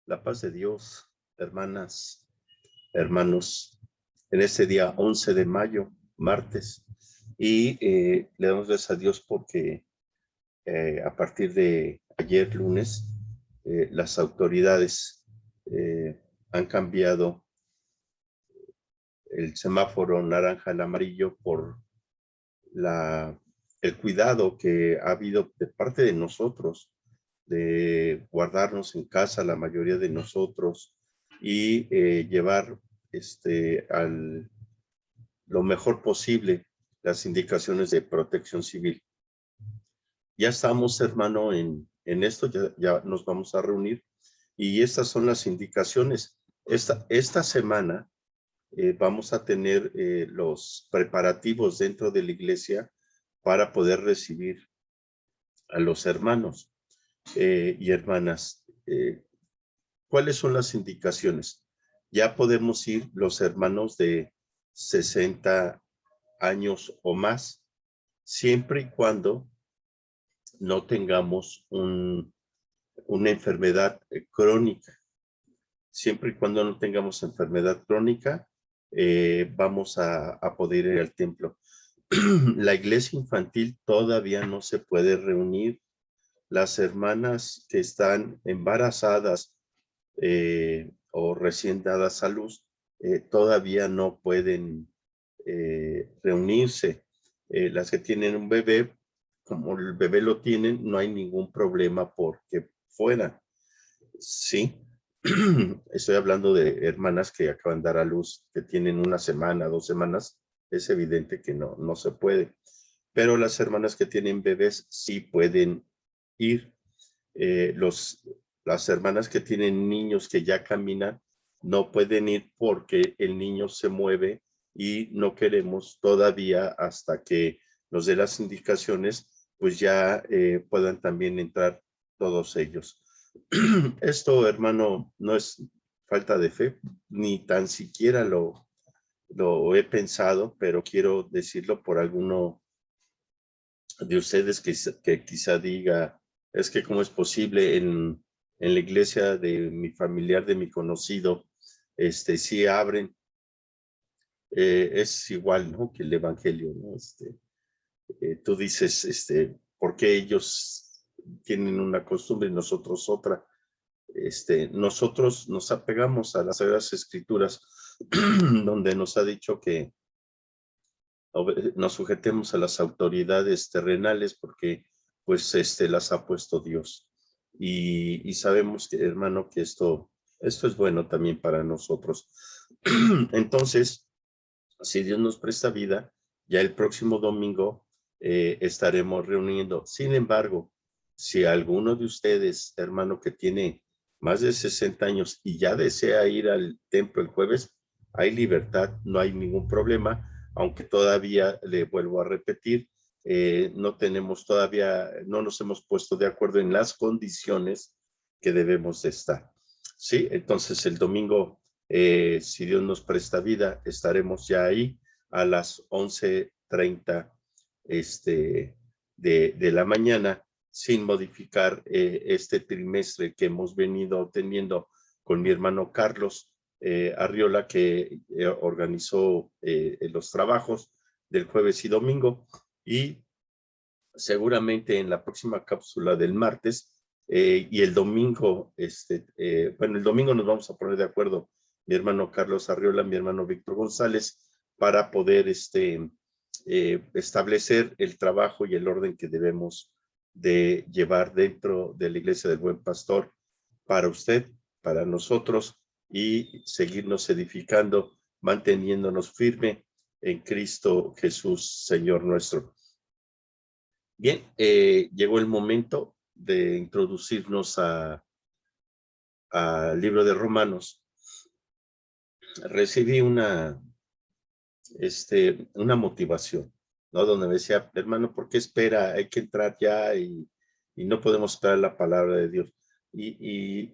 La paz de Dios, hermanas, hermanos, en este día 11 de mayo, martes, y le damos gracias a Dios porque a partir de ayer lunes, las autoridades han cambiado el semáforo naranja al amarillo por el cuidado que ha habido de parte de nosotros de guardarnos en casa, la mayoría de nosotros, y llevar lo mejor posible las indicaciones de protección civil. Ya estamos, hermano, en esto, ya nos vamos a reunir, y estas son las indicaciones. Esta semana vamos a tener los preparativos dentro de la iglesia para poder recibir a los hermanos y hermanas. ¿Cuáles son las indicaciones? Ya podemos ir los hermanos de 60 años o más, siempre y cuando no tengamos una enfermedad crónica. Siempre y cuando no tengamos enfermedad crónica, vamos a poder ir al templo. La iglesia infantil todavía no se puede reunir. Las hermanas que están embarazadas o recién dadas a luz todavía no pueden reunirse. Las que tienen un bebé, como el bebé lo tienen, no hay ningún problema porque fuera. Sí, estoy hablando de hermanas que acaban de dar a luz, que tienen una semana, 2 semanas, es evidente que no se puede. Pero las hermanas que tienen bebés sí pueden ir. Las hermanas que tienen niños que ya caminan no pueden ir porque el niño se mueve y no queremos todavía hasta que nos dé las indicaciones, pues ya puedan también entrar todos ellos. Esto, hermano, no es falta de fe, ni tan siquiera lo he pensado, pero quiero decirlo por alguno de ustedes que quizá diga, es que cómo es posible en la iglesia de mi familiar, de mi conocido, sí abren, es igual, ¿no? Que el evangelio, ¿no? Tú dices, ¿por qué ellos tienen una costumbre y nosotros otra? Nosotros nos apegamos a las Sagradas Escrituras, donde nos ha dicho que nos sujetemos a las autoridades terrenales porque pues las ha puesto Dios. Y sabemos, que, hermano, que esto es bueno también para nosotros. Entonces, si Dios nos presta vida, ya el próximo domingo estaremos reuniendo. Sin embargo, si alguno de ustedes, hermano, que tiene más de 60 años y ya desea ir al templo el jueves, hay libertad, no hay ningún problema, aunque todavía le vuelvo a repetir, no tenemos todavía, no nos hemos puesto de acuerdo en las condiciones que debemos de estar. Sí, entonces el domingo, si Dios nos presta vida, estaremos ya ahí a las 11:30 de la mañana, sin modificar este trimestre que hemos venido teniendo con mi hermano Carlos Arriola, que organizó los trabajos del jueves y domingo, y seguramente en la próxima cápsula del martes y el domingo, bueno, el domingo nos vamos a poner de acuerdo, mi hermano Carlos Arriola, mi hermano Víctor González, para poder establecer el trabajo y el orden que debemos de llevar dentro de la Iglesia del Buen Pastor para usted, para nosotros, y seguirnos edificando, manteniéndonos firme en Cristo Jesús, Señor nuestro. Bien, llegó el momento de introducirnos al libro de Romanos. Recibí una motivación, ¿no? Donde me decía, hermano, ¿por qué espera? Hay que entrar ya y no podemos esperar la palabra de Dios. Y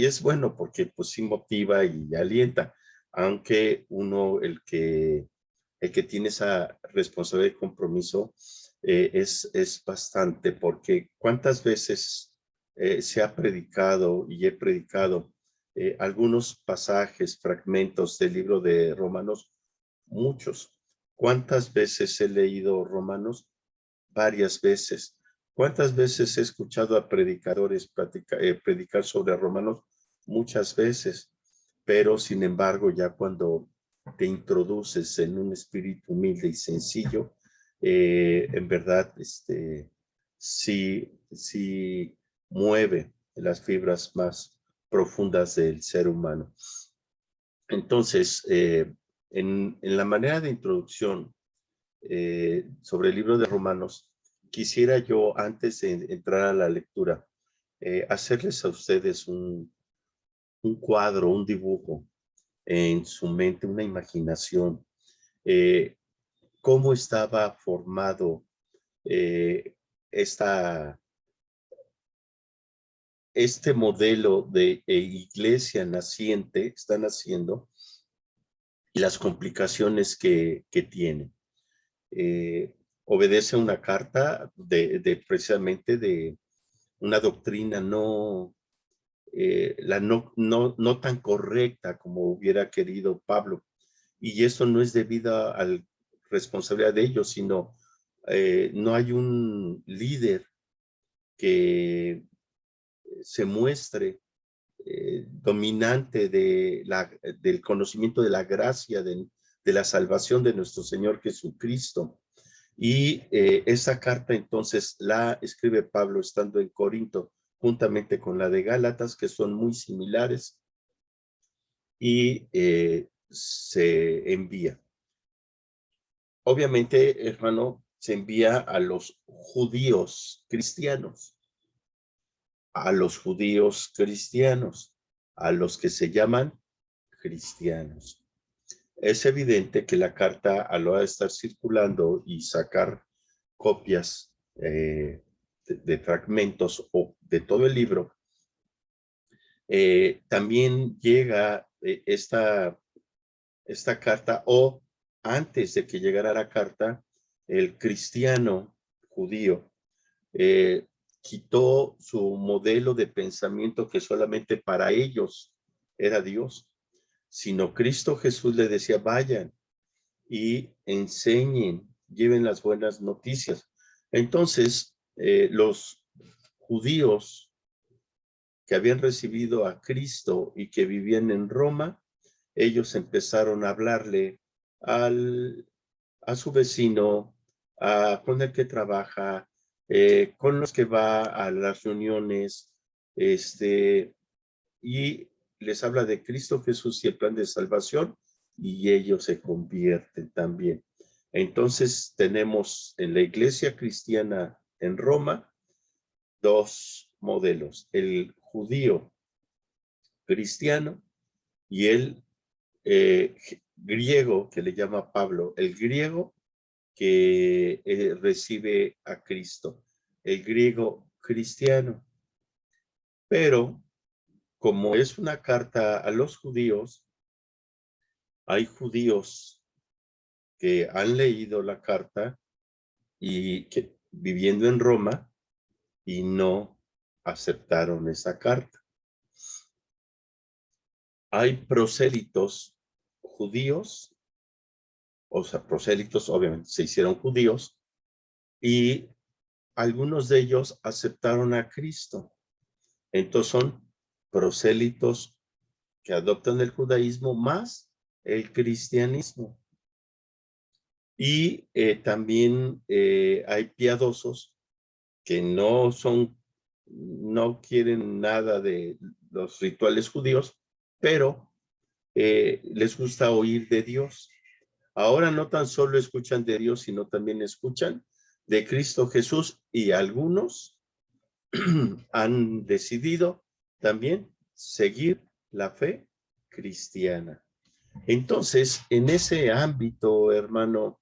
es bueno porque pues sí motiva y alienta, aunque uno, el que tiene esa responsabilidad y compromiso, es bastante, porque ¿cuántas veces se ha predicado y he predicado algunos pasajes, fragmentos del libro de Romanos, muchos. ¿Cuántas veces he leído Romanos? Varias veces. ¿Cuántas veces he escuchado a predicadores predicar sobre Romanos? Muchas veces. Pero, sin embargo, ya cuando te introduces en un espíritu humilde y sencillo, en verdad, sí mueve las fibras más profundas del ser humano. Entonces, en la manera de introducción sobre el libro de Romanos, quisiera yo, antes de entrar a la lectura, hacerles a ustedes un cuadro, un dibujo en su mente, una imaginación, cómo estaba formado este modelo de iglesia naciente, está naciendo, y las complicaciones que tiene. Obedece a una carta precisamente de una doctrina no tan correcta como hubiera querido Pablo. Y eso no es debido a la responsabilidad de ellos, sino no hay un líder que se muestre dominante del conocimiento de la gracia, de la salvación de nuestro Señor Jesucristo. Y esa carta entonces la escribe Pablo estando en Corinto, juntamente con la de Gálatas, que son muy similares, y se envía. Obviamente, hermano, se envía a los judíos cristianos, a los que se llaman cristianos. Es evidente que la carta, a la hora de estar circulando y sacar copias de fragmentos o de todo el libro, también llega esta carta, o antes de que llegara la carta, el cristiano judío quitó su modelo de pensamiento que solamente para ellos era Dios, sino Cristo Jesús le decía, vayan y enseñen, lleven las buenas noticias. Entonces, los judíos que habían recibido a Cristo y que vivían en Roma, ellos empezaron a hablarle a su vecino, con el que trabaja, con los que va a las reuniones, y les habla de Cristo Jesús y el plan de salvación, y ellos se convierten también. Entonces tenemos en la iglesia cristiana en Roma dos modelos, el judío cristiano y el griego, que le llama Pablo, el griego que recibe a Cristo, el griego cristiano. Pero como es una carta a los judíos, hay judíos que han leído la carta y que viviendo en Roma y no aceptaron esa carta. Hay prosélitos judíos, o sea, prosélitos obviamente se hicieron judíos, y algunos de ellos aceptaron a Cristo. Entonces son prosélitos que adoptan el judaísmo más el cristianismo. Y también hay piadosos que no quieren nada de los rituales judíos, pero les gusta oír de Dios. Ahora no tan solo escuchan de Dios, sino también escuchan de Cristo Jesús, y algunos han decidido también seguir la fe cristiana. Entonces, en ese ámbito, hermano,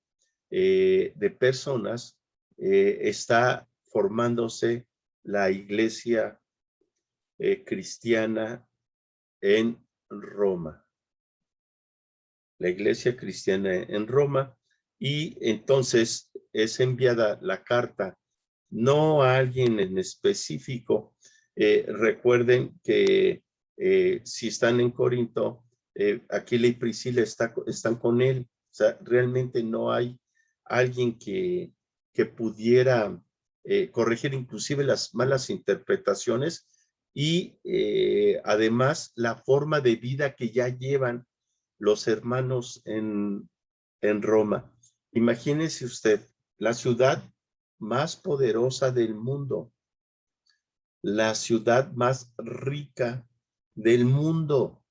de personas, está formándose la iglesia cristiana en Roma. La iglesia cristiana en Roma, y entonces es enviada la carta no a alguien en específico, Recuerden que si están en Corinto, Aquila y Priscila están con él. O sea, realmente no hay alguien que pudiera corregir inclusive las malas interpretaciones y además la forma de vida que ya llevan los hermanos en Roma. Imagínese usted, la ciudad más poderosa del mundo, la ciudad más rica del mundo,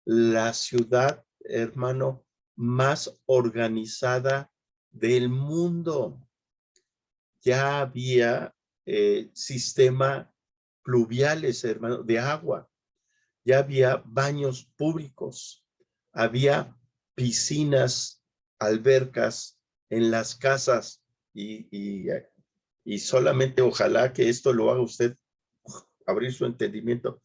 la ciudad, hermano, más organizada del mundo. Ya había sistema pluviales, hermano, de agua. Ya había baños públicos. Había piscinas, albercas en las casas y solamente ojalá que esto lo haga usted abrir su entendimiento.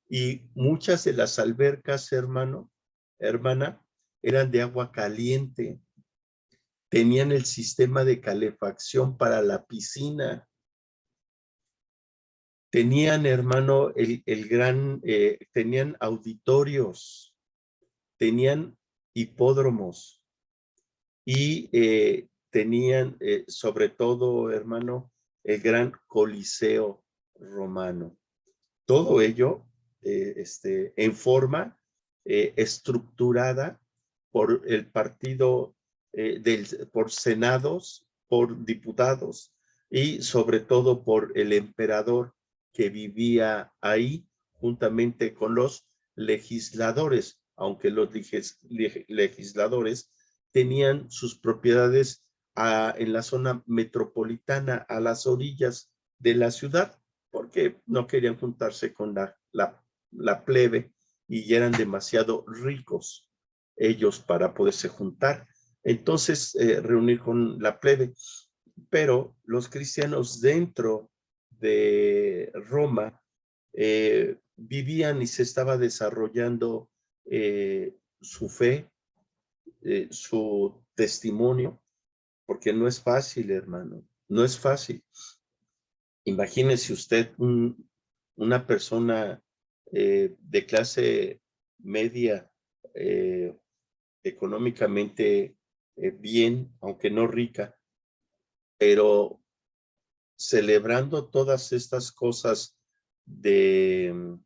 Y muchas de las albercas, hermana, eran de agua caliente. Tenían el sistema de calefacción para la piscina. Tenían, hermano, tenían auditorios, tenían hipódromos y tenían, sobre todo, hermano, el gran Coliseo romano. Todo ello en forma estructurada por el partido, por senados, por diputados y sobre todo por el emperador que vivía ahí juntamente con los legisladores, aunque los legisladores tenían sus propiedades en la zona metropolitana, a las orillas de la ciudad, porque no querían juntarse con la plebe y ya eran demasiado ricos ellos para poderse juntar. Entonces, reunir con la plebe. Pero los cristianos dentro de Roma vivían y se estaba desarrollando su fe, su testimonio, porque no es fácil, hermano, no es fácil. Imagínese usted una persona de clase media, económicamente bien, aunque no rica, pero celebrando todas estas cosas de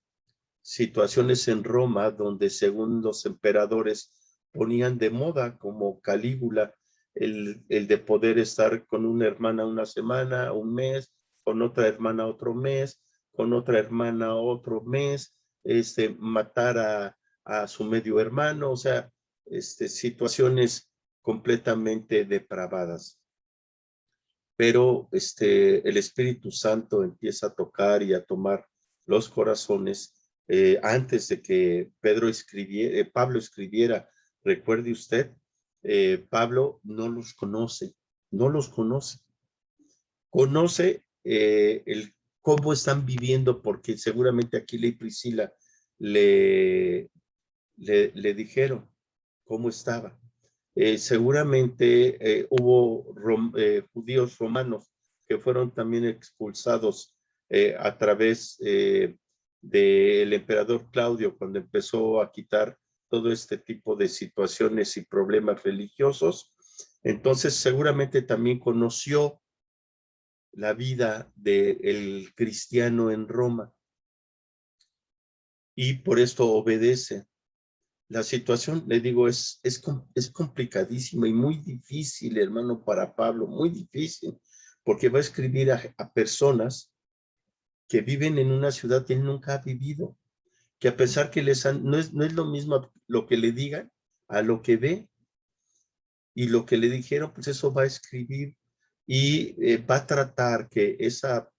situaciones en Roma, donde según los emperadores ponían de moda, como Calígula, el de poder estar con una hermana una semana, un mes, con otra hermana otro mes, con otra hermana otro mes, matar a su medio hermano, o sea, situaciones completamente depravadas. Pero el Espíritu Santo empieza a tocar y a tomar los corazones antes de que Pablo escribiera. Recuerde usted, Pablo no los conoce, no los conoce. Conoce cómo están viviendo, porque seguramente Aquila y Priscila le dijeron cómo estaba. Seguramente hubo judíos romanos que fueron también expulsados a través del emperador Claudio cuando empezó a quitar todo este tipo de situaciones y problemas religiosos. Entonces seguramente también conoció la vida del cristiano en Roma y por esto obedece. La situación, le digo, es complicadísima y muy difícil, hermano, para Pablo, muy difícil, porque va a escribir a personas que viven en una ciudad que él nunca ha vivido, que a pesar que no es lo mismo lo que le digan a lo que ve, y lo que le dijeron, pues eso va a escribir y va a tratar que esa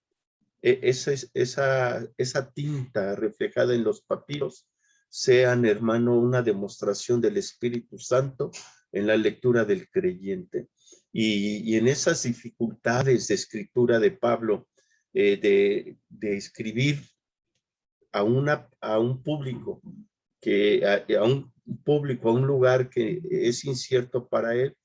tinta reflejada en los papiros sean, hermano, una demostración del Espíritu Santo en la lectura del creyente. Y en esas dificultades de escritura de Pablo, de escribir a un público, a un público, a un lugar que es incierto para él,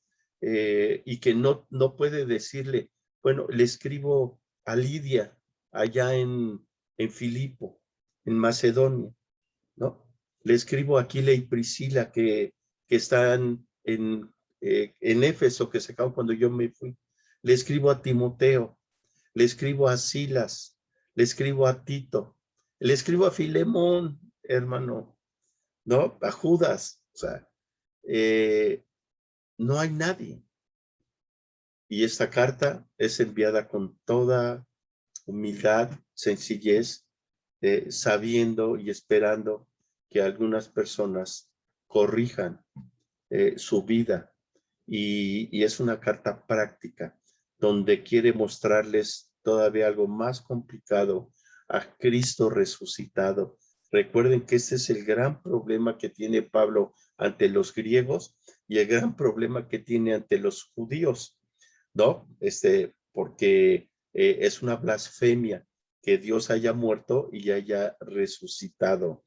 y que no puede decirle, bueno, le escribo a Lidia, allá en Filipo, en Macedonia, ¿no? Le escribo a Aquila y Priscila que están en Éfeso, que se acabó cuando yo me fui. Le escribo a Timoteo, le escribo a Silas, le escribo a Tito, le escribo a Filemón, hermano, ¿no? A Judas, o sea, no hay nadie. Y esta carta es enviada con toda humildad, sencillez, sabiendo y esperando que algunas personas corrijan su vida. Y es una carta práctica donde quiere mostrarles todavía algo más complicado, a Cristo resucitado. Recuerden que este es el gran problema que tiene Pablo ante los griegos y el gran problema que tiene ante los judíos, ¿no? Porque es una blasfemia que Dios haya muerto y haya resucitado.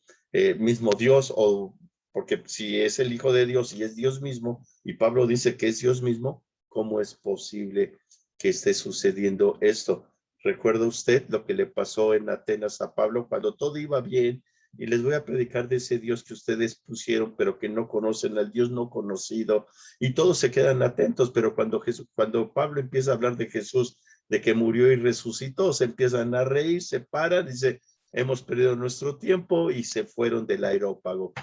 Mismo Dios, o porque si es el Hijo de Dios y es Dios mismo, y Pablo dice que es Dios mismo, ¿cómo es posible que esté sucediendo esto? ¿Recuerda usted lo que le pasó en Atenas a Pablo cuando todo iba bien? Y les voy a predicar de ese Dios que ustedes pusieron, pero que no conocen, al Dios no conocido, y todos se quedan atentos, pero cuando Pablo empieza a hablar de Jesús, de que murió y resucitó, se empiezan a reír, se paran, dice, hemos perdido nuestro tiempo, y se fueron del Areópago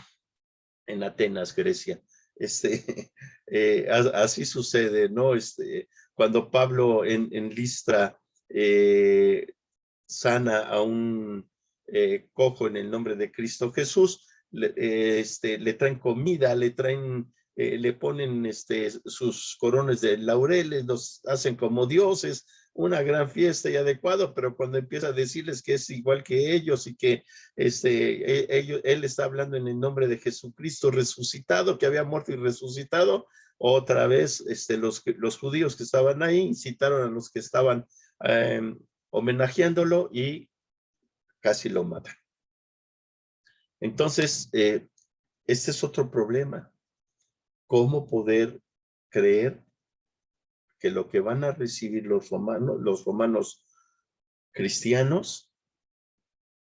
en Atenas, Grecia. Así sucede, ¿no? Cuando Pablo en Listra sana a un cojo en el nombre de Cristo Jesús, le traen comida, le ponen sus coronas de laureles, los hacen como dioses, una gran fiesta y adecuado, pero cuando empieza a decirles que es igual que ellos y que él está hablando en el nombre de Jesucristo resucitado, que había muerto y resucitado, otra vez los judíos que estaban ahí incitaron a los que estaban homenajeándolo y casi lo matan. Entonces, este es otro problema. ¿Cómo poder creer que lo que van a recibir los romanos cristianos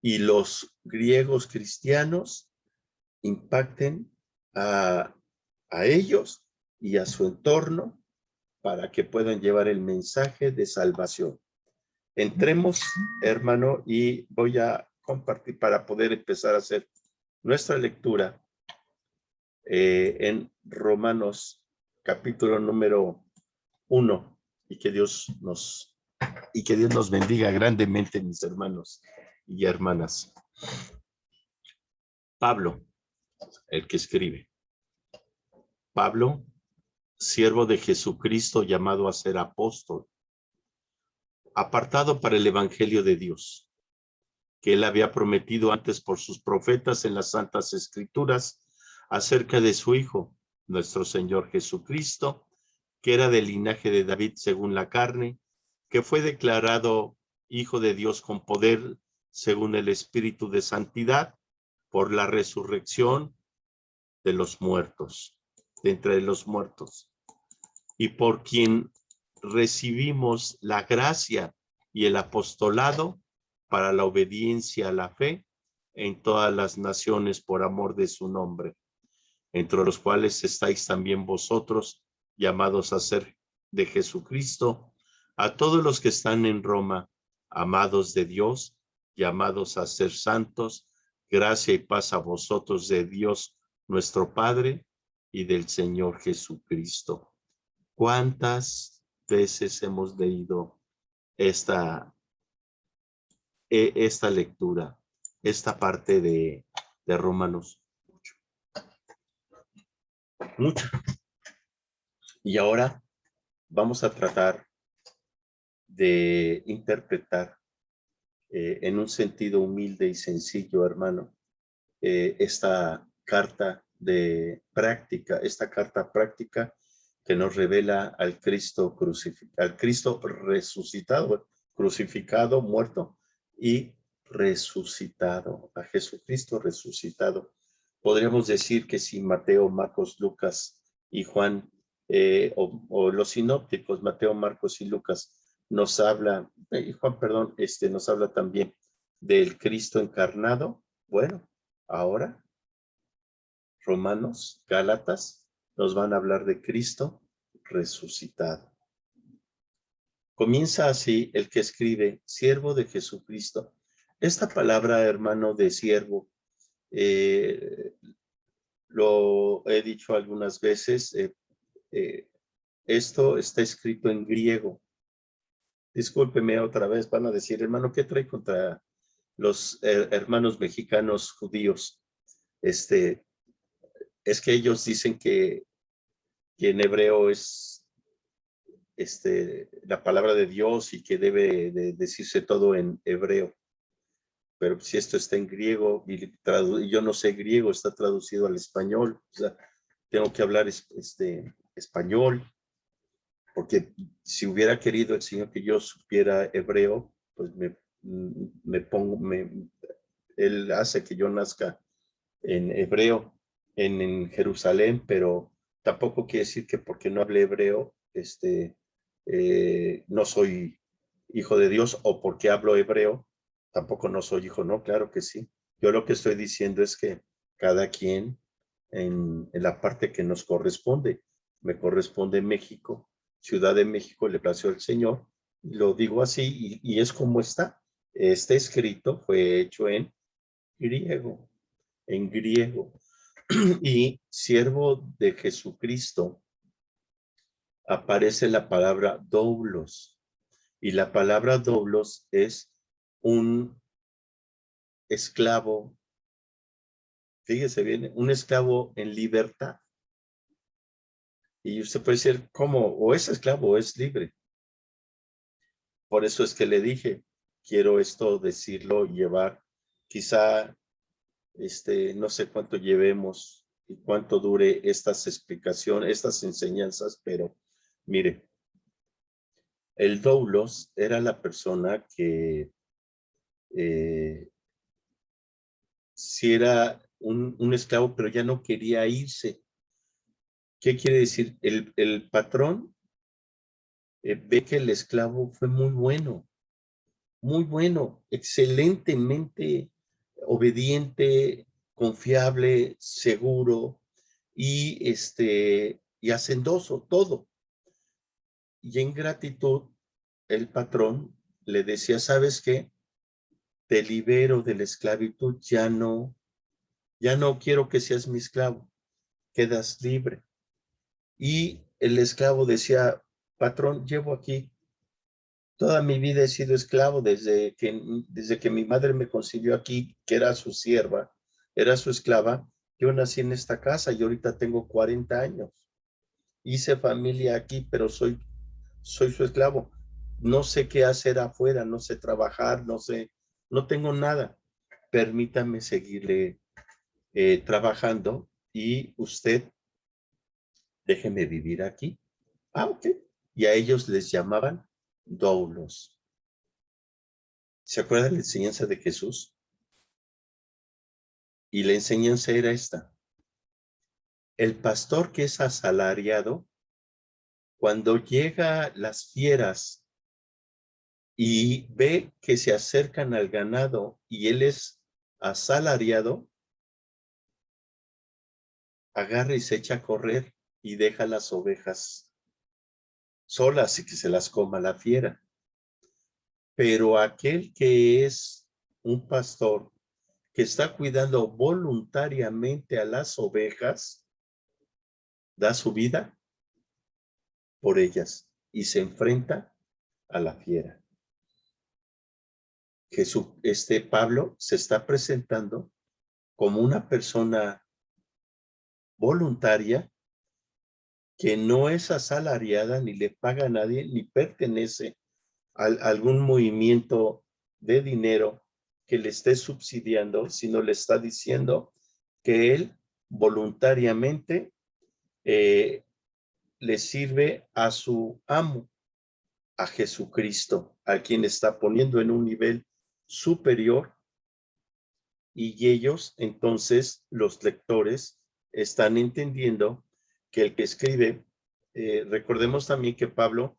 y los griegos cristianos impacten a ellos y a su entorno para que puedan llevar el mensaje de salvación? Entremos, hermano, y voy a compartir para poder empezar a hacer nuestra lectura en Romanos capítulo número 1, y que Dios nos bendiga grandemente, mis hermanos y hermanas. Pablo, el que escribe. Pablo, siervo de Jesucristo, llamado a ser apóstol, apartado para el evangelio de Dios, que él había prometido antes por sus profetas en las santas escrituras acerca de su Hijo, nuestro Señor Jesucristo, que era del linaje de David según la carne, que fue declarado Hijo de Dios con poder según el Espíritu de Santidad, por la resurrección de los muertos, de entre los muertos, y por quien recibimos la gracia y el apostolado para la obediencia a la fe en todas las naciones por amor de su nombre, entre los cuales estáis también vosotros, llamados a ser de Jesucristo, a todos los que están en Roma, amados de Dios, llamados a ser santos, gracia y paz a vosotros de Dios nuestro Padre y del Señor Jesucristo. ¿Cuántas veces hemos leído esta lectura, esta parte de Romanos? Mucho. Y ahora vamos a tratar de interpretar en un sentido humilde y sencillo, hermano, esta carta práctica que nos revela al Cristo crucificado, al Cristo resucitado, crucificado, muerto y resucitado, a Jesucristo resucitado. Podríamos decir que si Mateo, Marcos, Lucas y Juan, o los sinópticos, Mateo, Marcos y Lucas, nos habla, Juan, perdón, nos habla también del Cristo encarnado. Bueno, ahora Romanos, Gálatas, nos van a hablar de Cristo resucitado. Comienza así el que escribe, siervo de Jesucristo. Esta palabra, hermano, de siervo, lo he dicho algunas veces, esto está escrito en griego. Discúlpeme otra vez, van a decir, hermano, ¿qué trae contra los hermanos mexicanos judíos? Es que ellos dicen que en hebreo es la palabra de Dios y que debe de decirse todo en hebreo. Pero si esto está en griego y yo no sé griego, está traducido al español, o sea, tengo que hablar español, porque si hubiera querido el Señor que yo supiera hebreo, pues Él hace que yo nazca en hebreo en Jerusalén, pero tampoco quiere decir que porque no hable hebreo, no soy hijo de Dios, o porque hablo hebreo, tampoco no soy hijo, no, claro que sí. Yo lo que estoy diciendo es que cada quien en la parte que nos corresponde, me corresponde México, Ciudad de México, le plació al Señor, lo digo así y es como está. Este escrito fue hecho griego, en griego. Y siervo de Jesucristo, aparece la palabra doulos. Y la palabra doulos es un esclavo, fíjese bien, un esclavo en libertad. Y usted puede decir, ¿cómo? O es esclavo o es libre. Por eso es que le dije, quiero esto decirlo, llevar, quizá, no sé cuánto llevemos y cuánto dure estas explicaciones, estas enseñanzas, pero mire, el doulos era la persona que si era un esclavo, pero ya no quería irse. ¿Qué quiere decir? El patrón ve que el esclavo fue muy bueno, excelentemente obediente, confiable, seguro y hacendoso, todo. Y en gratitud, el patrón le decía, ¿sabes qué? Te libero de la esclavitud, ya no quiero que seas mi esclavo, quedas libre. Y el esclavo decía, patrón, llevo aquí, toda mi vida he sido esclavo desde que mi madre me concibió aquí, que era su sierva, era su esclava. Yo nací en esta casa y ahorita tengo 40 años. Hice familia aquí, pero soy su esclavo. No sé qué hacer afuera, no sé trabajar, no tengo nada. Permítame seguirle trabajando y usted déjeme vivir aquí. Ah, ok. Y a ellos les llamaban doulos. ¿Se acuerdan de la enseñanza de Jesús? Y la enseñanza era esta. El pastor que es asalariado, cuando llega las fieras y ve que se acercan al ganado y él es asalariado, agarra y se echa a correr y deja las ovejas solas y que se las coma la fiera. Pero aquel que es un pastor que está cuidando voluntariamente a las ovejas, da su vida por ellas y se enfrenta a la fiera. Pablo se está presentando como una persona voluntaria que no es asalariada, ni le paga a nadie, ni pertenece a algún movimiento de dinero que le esté subsidiando, sino le está diciendo que él voluntariamente le sirve a su amo, a Jesucristo, a quien está poniendo en un nivel superior, y ellos, entonces, los lectores, están entendiendo que el que escribe, recordemos también que Pablo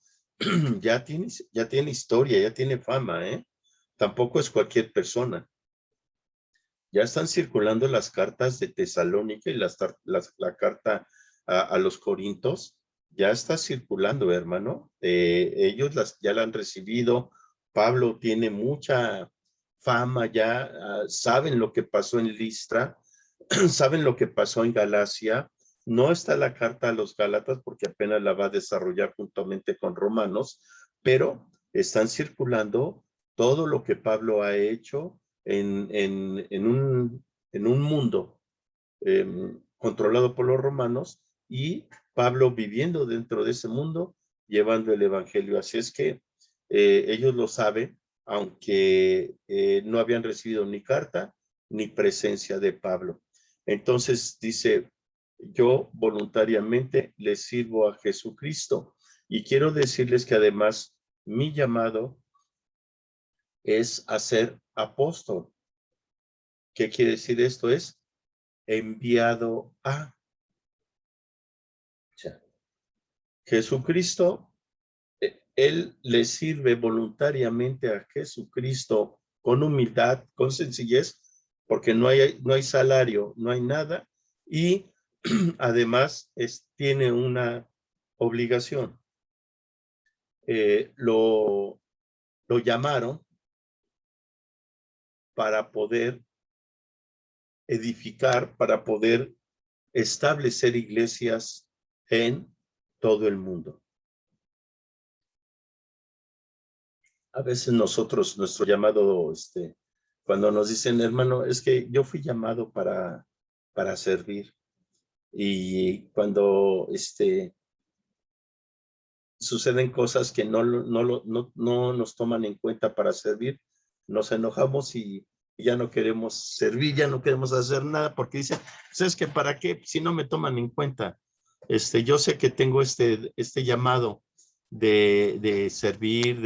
ya tiene historia, ya tiene fama, ¿eh? Tampoco es cualquier persona. Ya están circulando las cartas de Tesalónica y la carta a los Corintios. Ya está circulando, hermano. Ellos ya la han recibido. Pablo tiene mucha fama ya. Saben lo que pasó en Listra. Saben lo que pasó en Galacia. No está la carta a los Gálatas porque apenas la va a desarrollar juntamente con Romanos, pero están circulando todo lo que Pablo ha hecho en un mundo controlado por los romanos y Pablo viviendo dentro de ese mundo, llevando el evangelio. Así es que ellos lo saben, aunque no habían recibido ni carta ni presencia de Pablo. Entonces dice, yo voluntariamente les sirvo a Jesucristo y quiero decirles que además mi llamado es a ser apóstol. ¿Qué quiere decir esto? Es enviado a. O sea, Jesucristo, él le sirve voluntariamente a Jesucristo con humildad, con sencillez, porque no hay salario, no hay nada, y además tiene una obligación. Lo llamaron para poder edificar, para poder establecer iglesias en todo el mundo. A veces nosotros, nuestro llamado, cuando nos dicen, hermano, es que yo fui llamado para servir. Y cuando suceden cosas que no nos toman en cuenta para servir, nos enojamos y ya no queremos servir, ya no queremos hacer nada, porque dicen, ¿sabes qué? ¿Para qué? Si no me toman en cuenta. Yo sé que tengo este llamado de servir,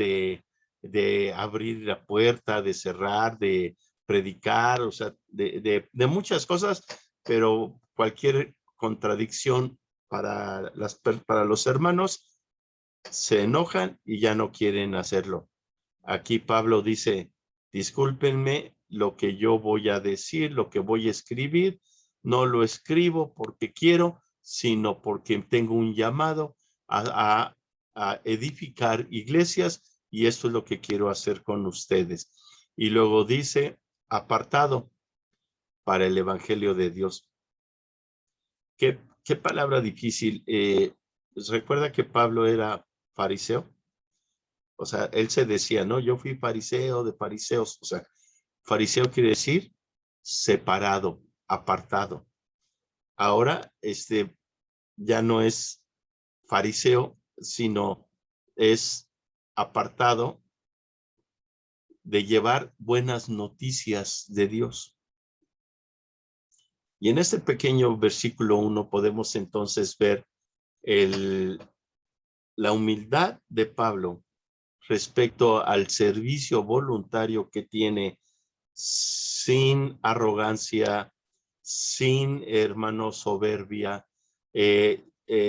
de abrir la puerta, de cerrar, de predicar, o sea, de muchas cosas, pero cualquier contradicción para los hermanos se enojan y ya no quieren hacerlo. Aquí Pablo dice, discúlpenme lo que yo voy a decir, lo que voy a escribir, no lo escribo porque quiero, sino porque tengo un llamado a edificar iglesias y esto es lo que quiero hacer con ustedes. Y luego dice, apartado para el evangelio de Dios. ¿Qué palabra difícil? Recuerda que Pablo era fariseo. O sea, él se decía, no, yo fui fariseo de fariseos. O sea, fariseo quiere decir separado, apartado. Ahora, ya no es fariseo, sino es apartado de llevar buenas noticias de Dios. Y en este pequeño versículo 1 podemos entonces ver la humildad de Pablo respecto al servicio voluntario que tiene sin arrogancia, sin hermano soberbia,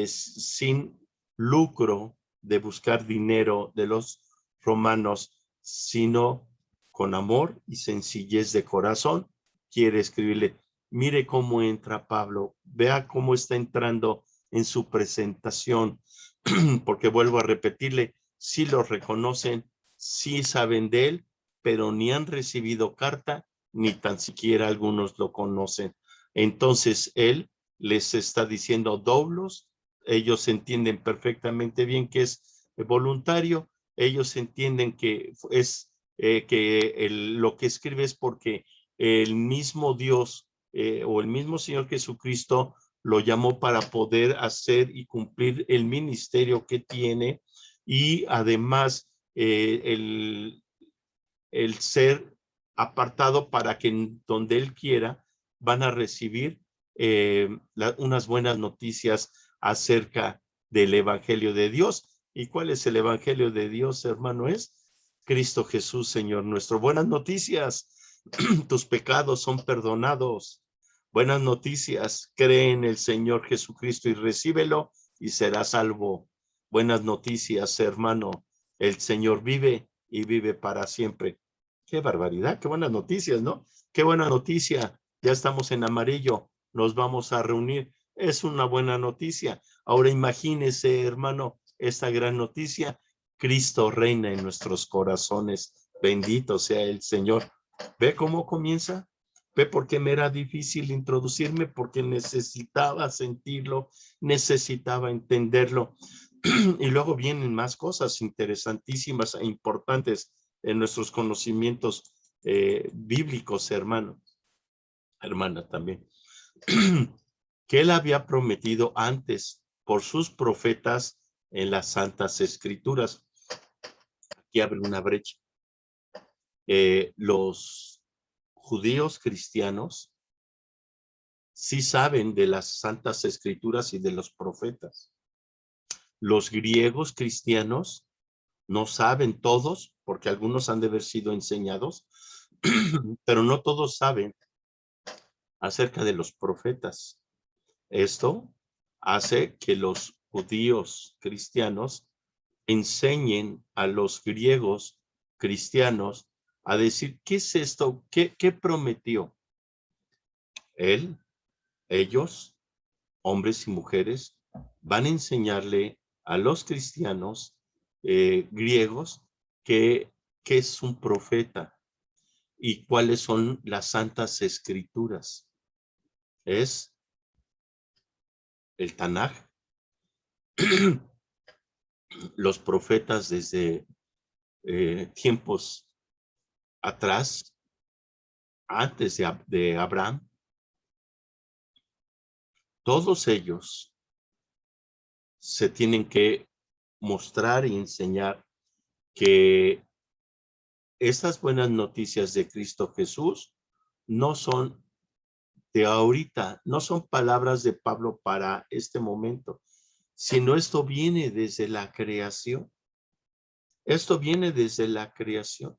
sin lucro de buscar dinero de los romanos, sino con amor y sencillez de corazón. Quiere escribirle, mire cómo entra Pablo, vea cómo está entrando en su presentación, porque vuelvo a repetirle, sí lo reconocen, sí saben de él, pero ni han recibido carta, ni tan siquiera algunos lo conocen. Entonces él les está diciendo doblos, ellos entienden perfectamente bien que es voluntario, ellos entienden que es lo que escribe es porque el mismo Dios o el mismo Señor Jesucristo lo llamó para poder hacer y cumplir el ministerio que tiene y además el ser apartado para que donde él quiera van a recibir unas buenas noticias acerca del evangelio de Dios. ¿Y cuál es el evangelio de Dios, hermano? Es Cristo Jesús, Señor nuestro. Buenas noticias, tus pecados son perdonados. Buenas noticias, cree en el Señor Jesucristo y recíbelo y serás salvo. Buenas noticias, hermano. El Señor vive y vive para siempre. Qué barbaridad, qué buenas noticias, ¿no? Qué buena noticia. Ya estamos en amarillo, nos vamos a reunir. Es una buena noticia. Ahora imagínese, hermano, esta gran noticia. Cristo reina en nuestros corazones. Bendito sea el Señor. ¿Ve cómo comienza? ¿Ve por qué me era difícil introducirme? Porque necesitaba sentirlo, necesitaba entenderlo. Y luego vienen más cosas interesantísimas e importantes en nuestros conocimientos bíblicos, hermano, hermana también, que él había prometido antes por sus profetas en las Santas Escrituras. Aquí abre una brecha. Los judíos cristianos sí saben de las Santas Escrituras y de los profetas. Los griegos cristianos no saben todos, porque algunos han de haber sido enseñados, pero no todos saben acerca de los profetas. Esto hace que los judíos cristianos enseñen a los griegos cristianos a decir, ¿qué es esto? ¿Qué prometió? Ellos, hombres y mujeres, van a enseñarle a los cristianos griegos que es un profeta y cuáles son las Santas Escrituras. Es el Tanaj, los profetas desde tiempos atrás, antes de Abraham, todos ellos se tienen que mostrar y enseñar que estas buenas noticias de Cristo Jesús no son de ahorita, no son palabras de Pablo para este momento, sino esto viene desde la creación. Esto viene desde la creación.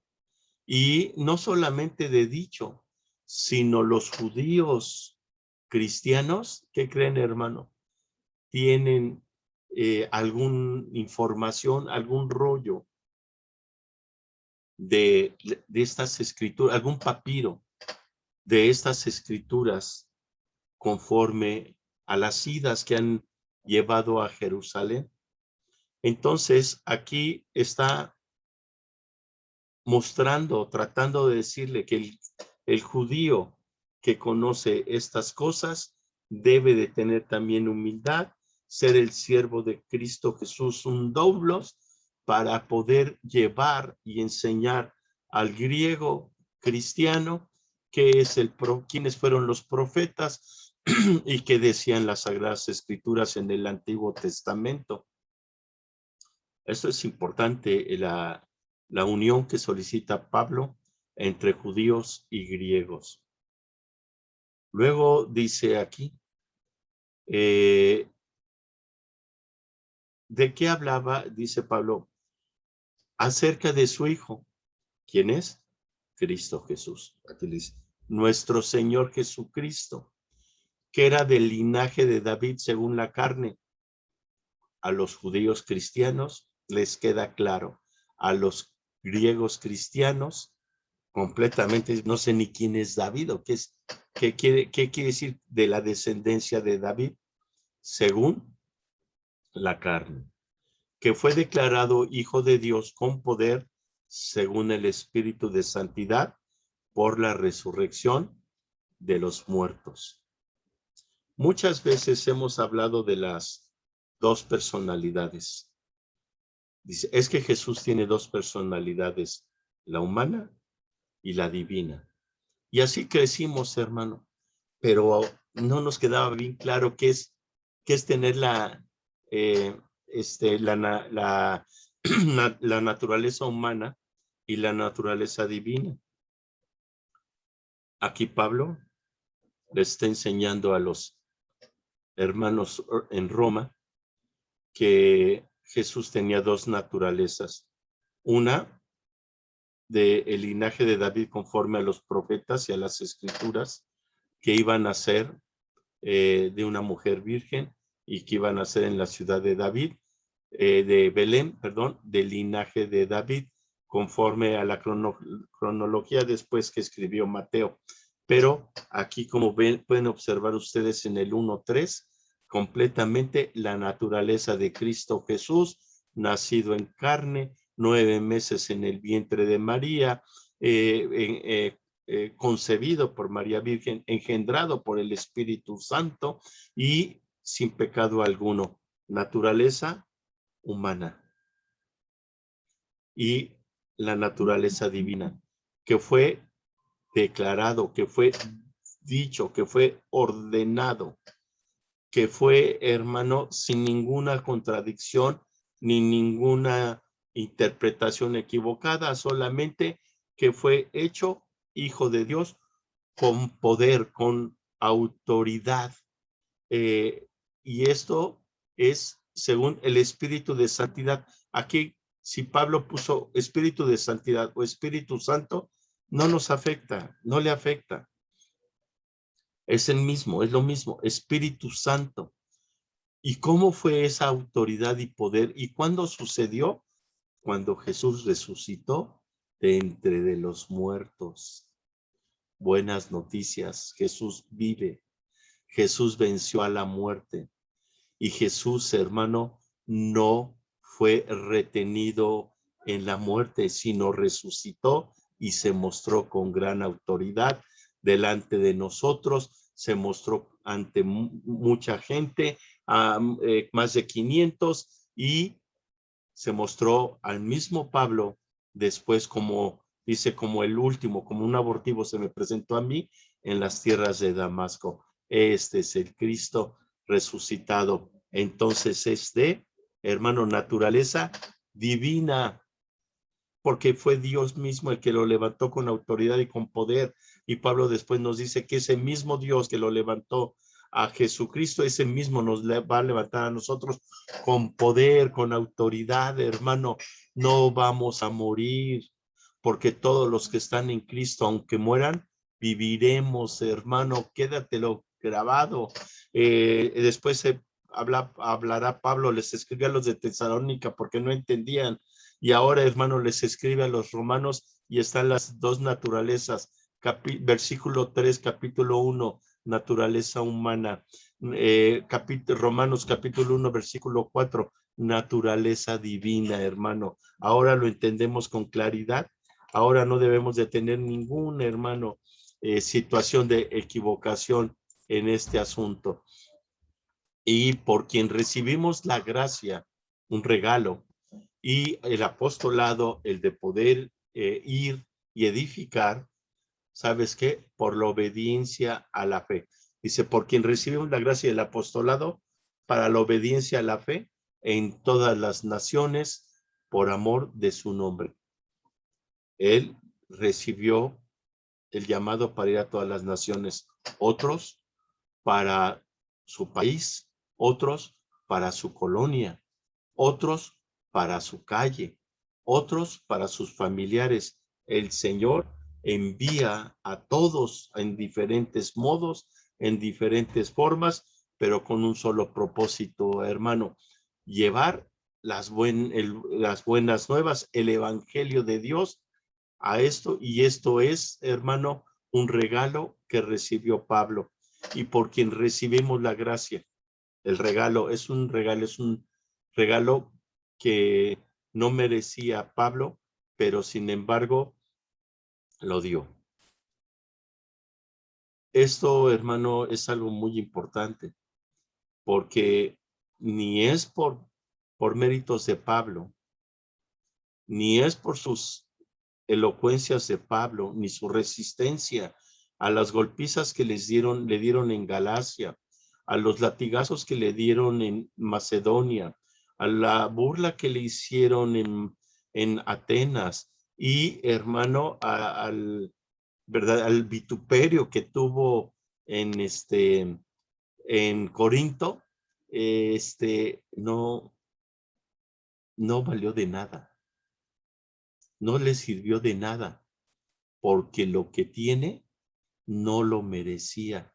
Y no solamente de dicho, sino los judíos cristianos, ¿qué creen, hermano? Tienen alguna información, algún rollo de estas escrituras, algún papiro de estas escrituras conforme a las idas que han llevado a Jerusalén. Entonces, aquí está mostrando, tratando de decirle que el judío que conoce estas cosas debe de tener también humildad, ser el siervo de Cristo Jesús, un doblos, para poder llevar y enseñar al griego cristiano quiénes fueron los profetas y qué decían las Sagradas Escrituras en el Antiguo Testamento. Esto es importante, la unión que solicita Pablo entre judíos y griegos. Luego dice aquí, ¿de qué hablaba? Dice Pablo, acerca de su Hijo. ¿Quién es? Cristo Jesús. Aquí dice, nuestro Señor Jesucristo, que era del linaje de David según la carne. A los judíos cristianos les queda claro, a los griegos cristianos completamente, no sé ni quién es David o qué quiere decir de la descendencia de David, según la carne, que fue declarado hijo de Dios con poder según el Espíritu de Santidad por la resurrección de los muertos. Muchas veces hemos hablado de las dos personalidades. Dice, es que Jesús tiene dos personalidades, la humana y la divina. Y así crecimos, hermano, pero no nos quedaba bien claro qué es tener la la naturaleza humana y la naturaleza divina. Aquí Pablo le está enseñando a los hermanos en Roma que Jesús tenía dos naturalezas. Una del linaje de David conforme a los profetas y a las escrituras, que iban a ser de una mujer virgen y que iban a ser en la ciudad de David, de Belén, perdón, del linaje de David, conforme a la cronología después que escribió Mateo. Pero aquí, como ven, pueden observar ustedes en el 1:3, completamente la naturaleza de Cristo Jesús, nacido en carne, 9 meses en el vientre de María, concebido por María Virgen, engendrado por el Espíritu Santo y sin pecado alguno. Naturaleza humana y la naturaleza divina, que fue declarado, que fue dicho, que fue ordenado, que fue, hermano, sin ninguna contradicción ni ninguna interpretación equivocada, solamente que fue hecho hijo de Dios con poder, con autoridad. Y esto es según el Espíritu de Santidad. Aquí, si Pablo puso Espíritu de Santidad o Espíritu Santo, no nos afecta, no le afecta. Es el mismo, es lo mismo, Espíritu Santo. ¿Y cómo fue esa autoridad y poder? ¿Y cuándo sucedió? Cuando Jesús resucitó de entre de los muertos. Buenas noticias, Jesús vive. Jesús venció a la muerte. Y Jesús, hermano, no fue retenido en la muerte, sino resucitó y se mostró con gran autoridad delante de nosotros, se mostró ante mucha gente, más de 500, y se mostró al mismo Pablo después, como dice, como el último, como un abortivo se me presentó a mí en las tierras de Damasco. Este es el Cristo resucitado. Entonces es de, hermano, naturaleza divina, porque fue Dios mismo el que lo levantó con autoridad y con poder. Y Pablo después nos dice que ese mismo Dios que lo levantó a Jesucristo, ese mismo nos va a levantar a nosotros con poder, con autoridad, hermano. No vamos a morir, porque todos los que están en Cristo, aunque mueran, viviremos, hermano. Quédatelo grabado. Después hablará Pablo, les escribió a los de Tesalónica porque no entendían. Y ahora, hermano, les escribe a los romanos y están las dos naturalezas. Versículo 3, capítulo 1, naturaleza humana. Romanos capítulo 1, versículo 4, naturaleza divina, hermano. Ahora lo entendemos con claridad. Ahora no debemos de tener ningún, hermano, situación de equivocación en este asunto. Y por quien recibimos la gracia, un regalo, y el apostolado, el de poder ir y edificar, ¿sabes qué? Por la obediencia a la fe. Dice, por quien recibimos la gracia del apostolado, para la obediencia a la fe en todas las naciones, por amor de su nombre. Él recibió el llamado para ir a todas las naciones, otros para su país, otros para su colonia, otros para su calle, otros para sus familiares. El Señor envía a todos en diferentes modos, en diferentes formas, pero con un solo propósito, hermano: llevar las buenas nuevas, el evangelio de Dios a esto, y esto es, hermano, un regalo que recibió Pablo y por quien recibimos la gracia. El regalo es un regalo que no merecía Pablo, pero sin embargo lo dio. Esto, hermano, es algo muy importante, porque ni es por méritos de Pablo, ni es por sus elocuencias de Pablo, ni su resistencia a las golpizas que le dieron en Galacia, a los latigazos que le dieron en Macedonia, a la burla que le hicieron en Atenas, y, hermano, ¿verdad?, al vituperio que tuvo en Corinto. No valió de nada, no le sirvió de nada, porque lo que tiene no lo merecía.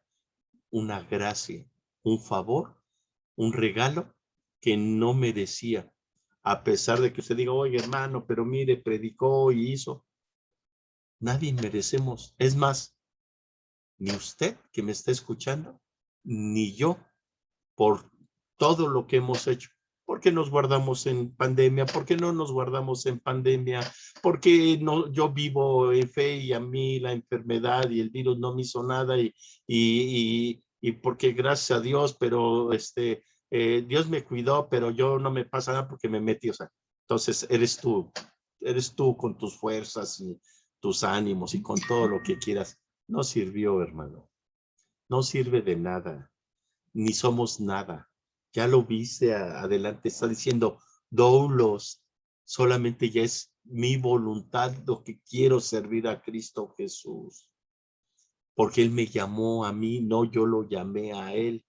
Una gracia, un favor, un regalo que no merecía. a pesar de que usted diga, oye, hermano, pero mire, predicó y hizo. Nadie merecemos. Es más, ni usted que me está escuchando, ni yo, por todo lo que hemos hecho. ¿Por qué nos guardamos en pandemia? ¿Por qué no nos guardamos en pandemia? ¿Por qué no, yo vivo en fe y a mí la enfermedad y el virus no me hizo nada? Y porque gracias a Dios, pero Dios me cuidó, pero yo no me pasa nada porque me metí. O sea, entonces eres tú con tus fuerzas y tus ánimos y con todo lo que quieras. No sirvió, hermano. No sirve de nada, ni somos nada. Ya lo viste adelante, está diciendo, doulos, solamente ya es mi voluntad lo que quiero servir a Cristo Jesús. Porque Él me llamó a mí, no yo lo llamé a Él.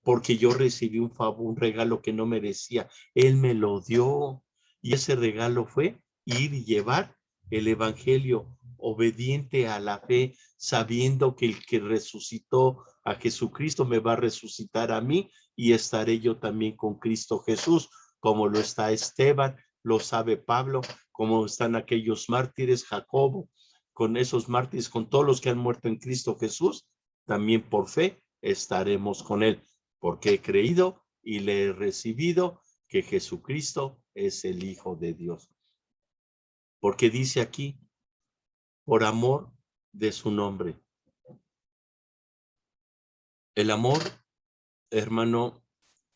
Porque yo recibí un favor, un regalo que no merecía. Él me lo dio. Y ese regalo fue ir y llevar el evangelio obediente a la fe, sabiendo que el que resucitó a Jesucristo me va a resucitar a mí y estaré yo también con Cristo Jesús, como lo está Esteban, lo sabe Pablo, como están aquellos mártires, Jacobo, con esos mártires, con todos los que han muerto en Cristo Jesús, también por fe estaremos con él, porque he creído y le he recibido que Jesucristo es el Hijo de Dios. Porque dice aquí, por amor de su nombre. El amor, hermano,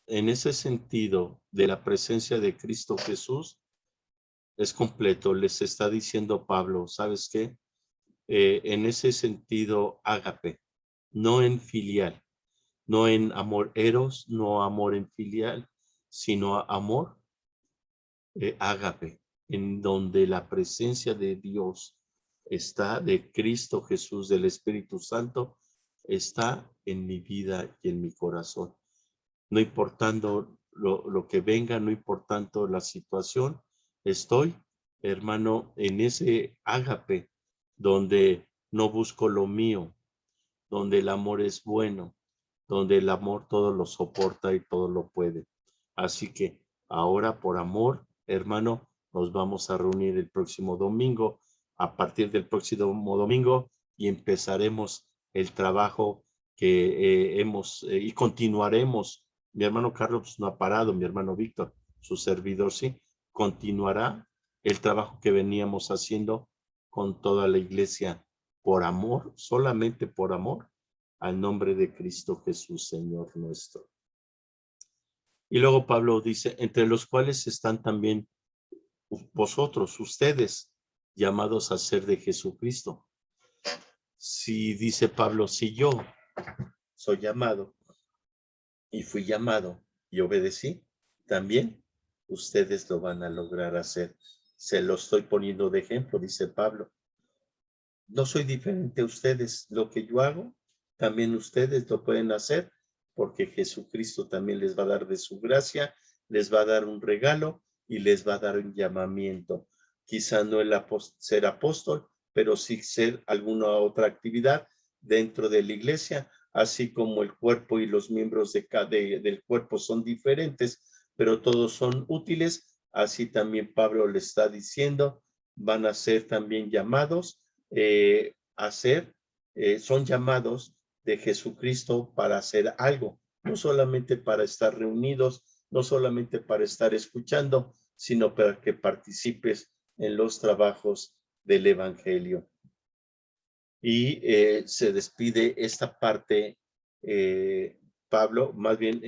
en ese sentido de la presencia de Cristo Jesús, es completo. Les está diciendo Pablo, ¿sabes qué? En ese sentido, ágape, no en filial, no en amor eros, no amor en filial, sino amor ágape, en donde la presencia de Dios está, de Cristo Jesús, del Espíritu Santo, está en mi vida y en mi corazón. No importando lo que venga, no importando la situación, estoy, hermano, en ese ágape, donde no busco lo mío, donde el amor es bueno, donde el amor todo lo soporta y todo lo puede. Así que ahora por amor, hermano, nos vamos a reunir el próximo domingo, a partir del próximo domingo, y empezaremos el trabajo que y continuaremos. Mi hermano Carlos no ha parado, mi hermano Víctor, su servidor sí, continuará el trabajo que veníamos haciendo con toda la iglesia por amor, solamente por amor, al nombre de Cristo Jesús, Señor nuestro. Y luego Pablo dice, entre los cuales están también vosotros, ustedes, llamados a ser de Jesucristo. Si dice Pablo, si yo soy llamado y fui llamado y obedecí, también ustedes lo van a lograr hacer. Se lo estoy poniendo de ejemplo, dice Pablo. No soy diferente a ustedes. Lo que yo hago, también ustedes lo pueden hacer, porque Jesucristo también les va a dar de su gracia, les va a dar un regalo y les va a dar un llamamiento. Quizá no el ser apóstol, pero sí ser alguna otra actividad dentro de la iglesia, así como el cuerpo y los miembros del cuerpo son diferentes, pero todos son útiles. Así también Pablo le está diciendo, van a ser también llamados son llamados de Jesucristo para hacer algo, no solamente para estar reunidos, no solamente para estar escuchando, sino para que participes en los trabajos del Evangelio. Y se despide esta parte, Pablo, más bien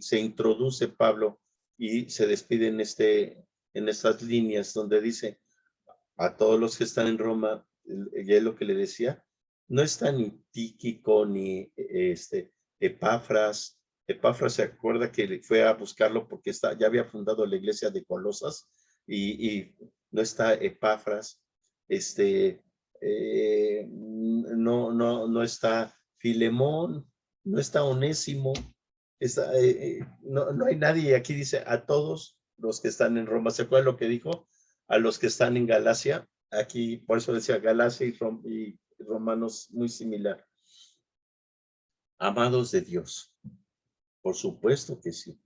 se introduce Pablo y se despide en estas líneas donde dice, a todos los que están en Roma, ya es lo que le decía, no está ni Tíquico ni Epafras. Epafras se acuerda que fue a buscarlo porque ya había fundado la iglesia de Colosas y no está Epafras, no está Filemón, no está Onésimo, no hay nadie. Aquí dice a todos los que están en Roma. ¿Se acuerda lo que dijo? A los que están en Galacia, aquí por eso decía Galacia y Romanos muy similar. Amados de Dios, por supuesto que sí,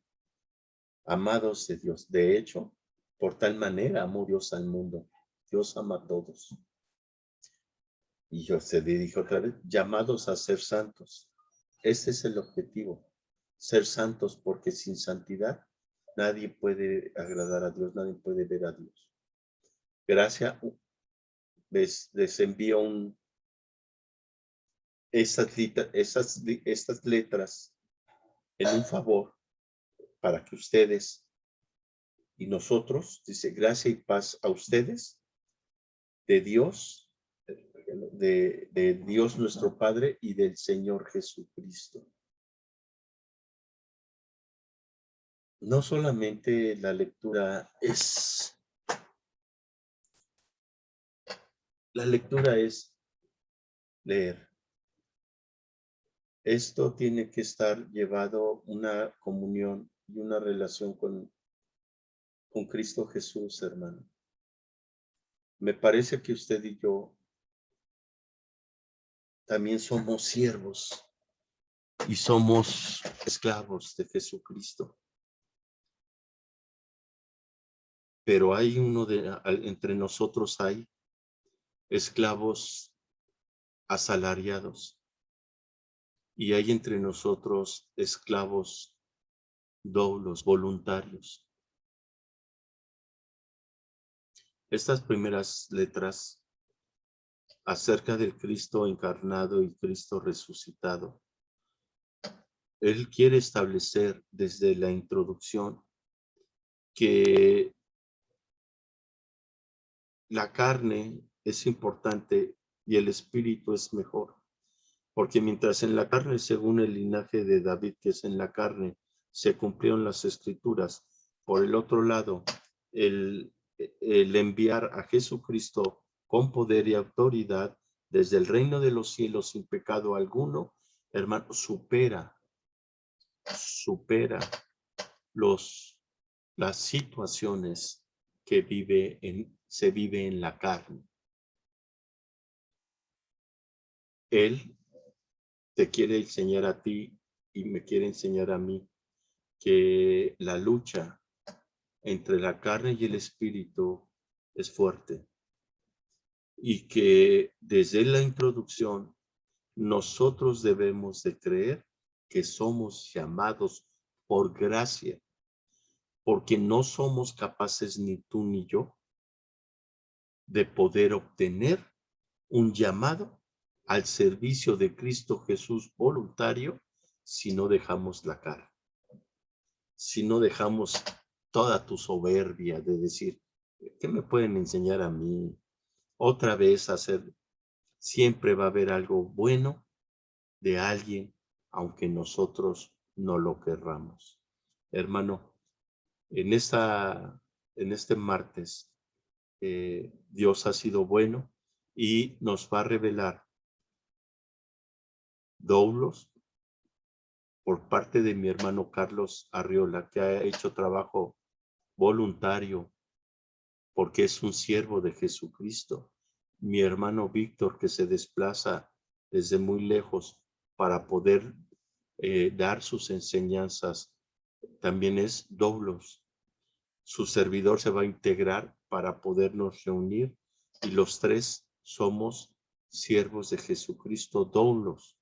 amados de Dios. De hecho, Por tal manera amó Dios al mundo. Dios ama a todos. Y yo se le dije otra vez, llamados a ser santos. Ese es el objetivo, ser santos, porque sin santidad nadie puede agradar a Dios, nadie puede ver a Dios. Gracias, les envío estas letras en un favor para que ustedes y nosotros, dice, gracia y paz a ustedes, de Dios, de Dios nuestro Padre y del Señor Jesucristo. No solamente la lectura es leer. Esto tiene que estar llevado una comunión y una relación con Cristo Jesús, hermano. Me parece que usted y yo también somos siervos y somos esclavos de Jesucristo. Pero hay entre nosotros hay esclavos asalariados y hay entre nosotros esclavos doulos, voluntarios. Estas primeras letras acerca del Cristo encarnado y Cristo resucitado, Él quiere establecer desde la introducción que la carne es importante y el espíritu es mejor. Porque mientras en la carne, según el linaje de David, que es en la carne, se cumplieron las escrituras, por el otro lado, el enviar a Jesucristo con poder y autoridad desde el reino de los cielos sin pecado alguno, hermano, supera las situaciones que se vive en la carne. Él te quiere enseñar a ti y me quiere enseñar a mí que la lucha entre la carne y el espíritu es fuerte y que desde la introducción nosotros debemos de creer que somos llamados por gracia, porque no somos capaces ni tú ni yo de poder obtener un llamado al servicio de Cristo Jesús voluntario si no dejamos la cara, si no dejamos toda tu soberbia de decir, ¿qué me pueden enseñar a mí? Otra vez hacer, siempre va a haber algo bueno de alguien, aunque nosotros no lo querramos. Hermano, en este martes, Dios ha sido bueno y nos va a revelar doulos por parte de mi hermano Carlos Arriola, que ha hecho trabajo voluntario porque es un siervo de Jesucristo. Mi hermano Víctor, que se desplaza desde muy lejos para poder dar sus enseñanzas, también es doulos. Su servidor se va a integrar para podernos reunir y los tres somos siervos de Jesucristo doulos.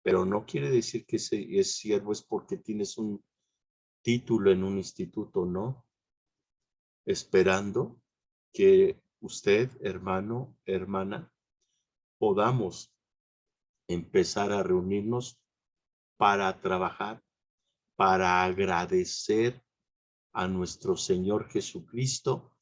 Pero no quiere decir que es siervo es porque tienes un título en un instituto, no. Esperando que usted, hermano, hermana, podamos empezar a reunirnos para trabajar, para agradecer a nuestro Señor Jesucristo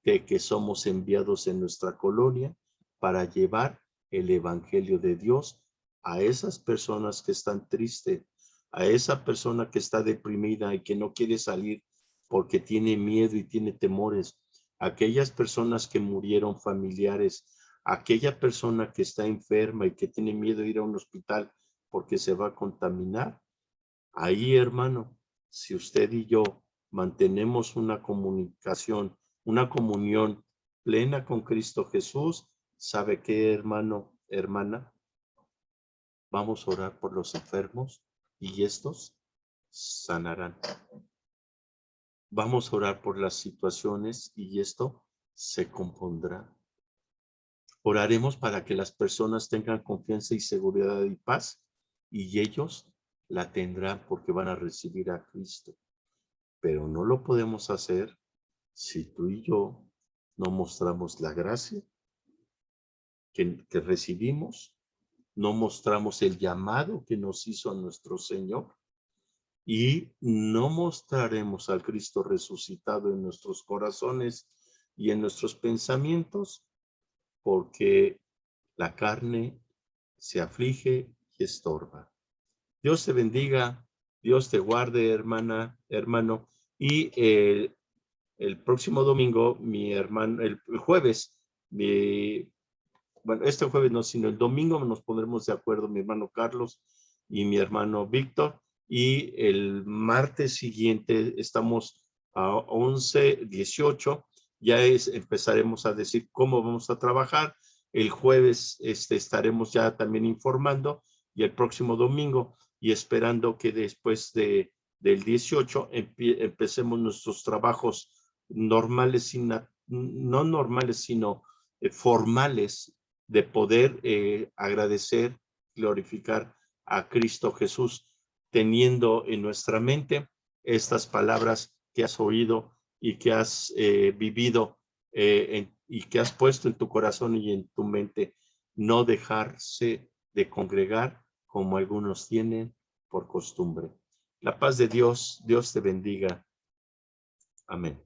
de que somos enviados en nuestra colonia para llevar el Evangelio de Dios a esas personas que están tristes, a esa persona que está deprimida y que no quiere salir porque tiene miedo y tiene temores, aquellas personas que murieron familiares, aquella persona que está enferma y que tiene miedo de ir a un hospital porque se va a contaminar. Ahí, hermano, si usted y yo mantenemos una comunicación, una comunión plena con Cristo Jesús, ¿sabe qué, hermano, hermana? Vamos a orar por los enfermos y estos sanarán. Vamos a orar por las situaciones y esto se compondrá. Oraremos para que las personas tengan confianza y seguridad y paz, y ellos la tendrán porque van a recibir a Cristo. Pero no lo podemos hacer si tú y yo no mostramos la gracia que recibimos, no mostramos el llamado que nos hizo nuestro Señor, y no mostraremos al Cristo resucitado en nuestros corazones y en nuestros pensamientos, porque la carne se aflige y estorba. Dios te bendiga, Dios te guarde, hermana, hermano, y el próximo domingo, mi hermano, el jueves, bueno, este jueves no, sino el domingo nos pondremos de acuerdo mi hermano Carlos y mi hermano Víctor, y el martes siguiente estamos a 11:18, ya empezaremos a decir cómo vamos a trabajar. El jueves estaremos ya también informando, y el próximo domingo, y esperando que después del 18 empecemos nuestros trabajos normales, no normales, sino formales, de poder agradecer, glorificar a Cristo Jesús, teniendo en nuestra mente estas palabras que has oído y que has vivido y que has puesto en tu corazón y en tu mente. No dejarse de congregar como algunos tienen por costumbre. La paz de Dios, Dios te bendiga. Amén.